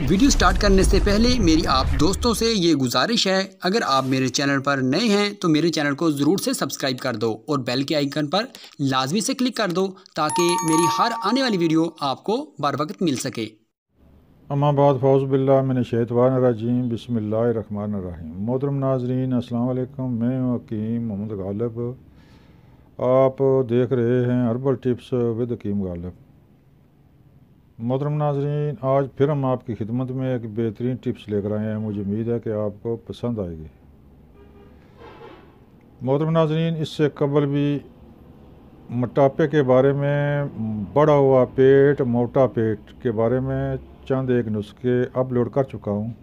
Video start करने से पहले मेरी आप दोस्तों से ये गुजारिश है, अगर आप मेरे चैनल पर नए हैं तो मेरे चैनल को ज़रूर से सब्सक्राइब कर दो और बेल के आइकन पर लाजमी से क्लिक कर दो ताकि मेरी हर आने वाली वीडियो आपको बर वक्त मिल सके। अम्माबाद फ़ौज़ुबिल्लाह मिनश्शैतानिर्रजीम बिस्मिल्लाहिर्रहमानिर्रहीम। मोहतरम नाज़रीन अस्सलाम वालेकुम, मैं हूं हकीम मोहम्मद गालिब। आप देख रहे हैं हर्बल टिप्स विद हकीम गालिब। मोहतरम नाज़रीन, आज फिर हम आपकी खिदमत में एक बेहतरीन टिप्स लेकर आए हैं। मुझे उम्मीद है कि आपको पसंद आएगी। मोहतरम नाज़रीन, इससे कबल भी मोटापे के बारे में, बढ़ा हुआ पेट, मोटा पेट के बारे में चंद एक नुस्खे अपलोड कर चुका हूँ,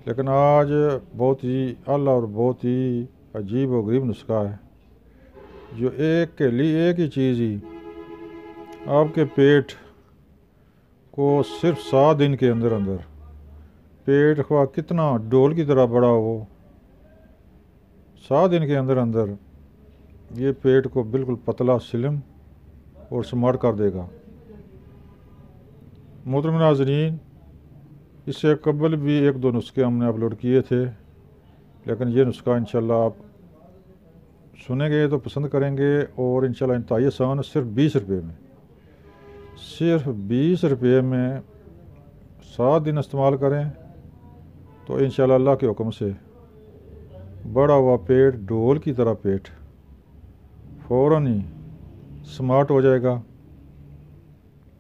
लेकिन आज बहुत ही आला और बहुत ही अजीब और गरीब नुस्खा है जो एक के लिए एक ही चीज़ ही आपके पेट को सिर्फ 7 दिन के अंदर अंदर, पेट ख्वाह कितना डोल की तरह बड़ा हो, 7 दिन के अंदर अंदर ये पेट को बिल्कुल पतला, स्लिम और स्मार्ट कर देगा। मोहतरम नाज़रीन, इससे कबल भी 1-2 नुस्खे हमने अपलोड किए थे, लेकिन ये नुस्खा इंशाल्लाह आप सुनेंगे तो पसंद करेंगे और इंशाल्लाह इंतहाई आसान, सिर्फ 20 रुपये में, सिर्फ 20 रुपये में 7 दिन इस्तेमाल करें तो इंशाल्लाह अल्लाह के हुक्म से बढ़ा हुआ पेट, डोल की तरह पेट फ़ौरन ही स्मार्ट हो जाएगा।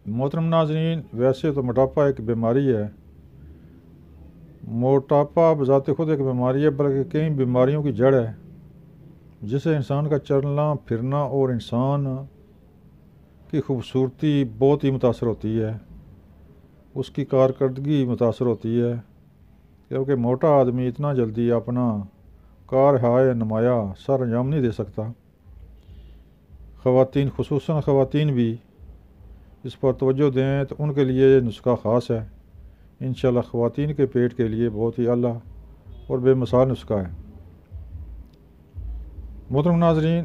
मोहतरम नाज़रीन, वैसे तो मोटापा एक बीमारी है, मोटापा बज़ाते खुद एक बीमारी है, बल्कि कई बीमारियों की जड़ है जिससे इंसान का चलना फिरना और इंसान की खूबसूरती बहुत ही मुतासर होती है, उसकी कारकर्दगी मुतासर होती है, क्योंकि मोटा आदमी इतना जल्दी अपना कार हाय नुमाया सर अंजाम नहीं दे सकता। ख़वातीन, खुसूसन ख़वातीन भी इस पर तवज्जो दें तो उनके लिए ये नुस्खा ख़ास है। इंशाल्लाह ख़वातीन के पेट के लिए बहुत ही आला और बेमिसाल नुस्खा है। मोहतरम नाज़रीन,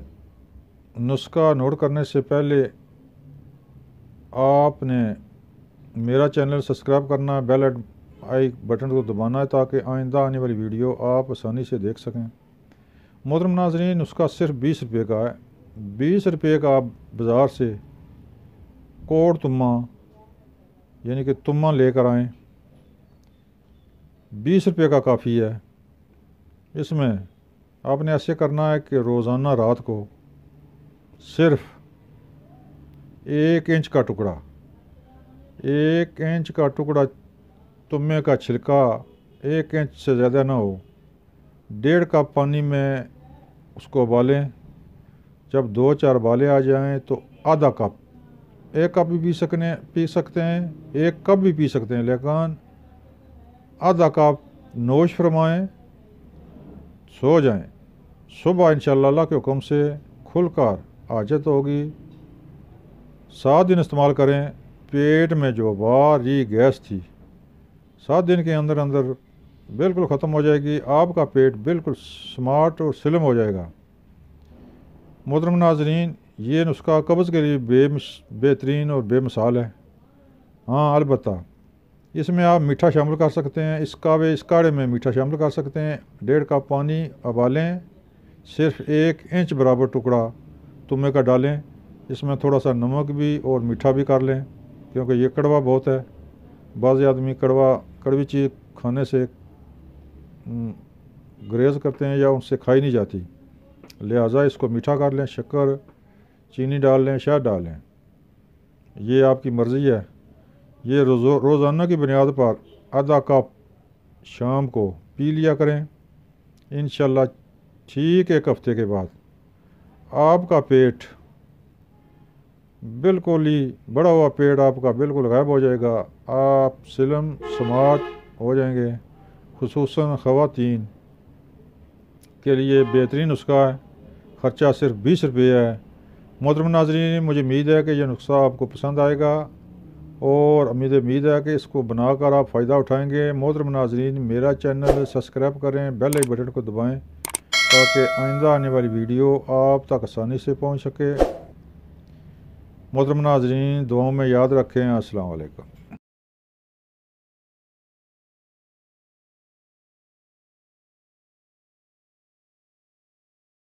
नुस्खा नोट करने से पहले आपने मेरा चैनल सब्सक्राइब करना, बेल आई बटन को दबाना है ताकि आइंदा आने वाली वीडियो आप आसानी से देख सकें। मोहतरम नाज़रीन, नुस्खा सिर्फ 20 रुपये का है। 20 रुपये का आप बाज़ार से कोड़ तुम्मा यानी कि तुम्मा लेकर आएँ, 20 रुपये का काफ़ी है। इसमें आपने ऐसे करना है कि रोज़ाना रात को सिर्फ 1 इंच का टुकड़ा, 1 इंच का टुकड़ा तुम्मे का छिलका 1 इंच से ज़्यादा ना हो, 1.5 कप पानी में उसको उबालें। जब 2-4 उबाले आ जाएं तो आधा कप, 1 कप भी पी सकते हैं, 1 कप भी पी सकते हैं, लेकिन आधा कप नोश फरमाएँ, सो जाएं। सुबह इंशाअल्लाह अल्लाह के हुक्म से खुलकर हाजत होगी। 7 दिन इस्तेमाल करें। पेट में जो भारी गैस थी 7 दिन के अंदर अंदर बिल्कुल ख़त्म हो जाएगी। आपका पेट बिल्कुल स्मार्ट और स्लिम हो जाएगा। मोहतरम नाज़रीन, ये नुस्खा कब्ज़ के लिए बेहतरीन और बेमिसाल है। हाँ, अलबत्ता इसमें आप मीठा शामिल कर सकते हैं। इस काढ़े में मीठा शामिल कर सकते हैं। 1.5 कप पानी उबालें, सिर्फ 1 इंच बराबर टुकड़ा तुम्मे का डालें, इसमें थोड़ा सा नमक भी और मीठा भी कर लें, क्योंकि ये कड़वा बहुत है। बाज़ आदमी कड़वी चीज़ खाने से गुरेज करते हैं या उनसे खाई नहीं जाती, लिहाजा इसको मीठा कर लें। शक्कर, चीनी डाल लें, शहद डाल लें, ये आपकी मर्ज़ी है। ये रोज़ाना की बुनियाद पर आधा कप शाम को पी लिया करें। इंशाल्लाह ठीक 1 हफ़्ते के बाद आपका पेट बिल्कुल ही बढ़ा हुआ पेट आपका बिल्कुल गायब हो जाएगा। आप स्लिम स्मार्ट हो जाएंगे। खुसूसन ख़वातीन के लिए बेहतरीन नुस्खा है। ख़र्चा सिर्फ 20 रुपये है। मोहतरम नाज़रीन, मुझे उम्मीद है कि यह नुस्खा आपको पसंद आएगा और उम्मीद है कि इसको बनाकर आप फ़ायदा उठाएंगे। मोहतरम नाज़रीन, मेरा चैनल सब्सक्राइब करें, बेल आई बटन को दबाएं ताकि आइंदा आने वाली वीडियो आप तक आसानी से पहुंच सके। मोहतरम नाज़रीन, दुआओं में याद रखें। अस्सलाम वालेकुम।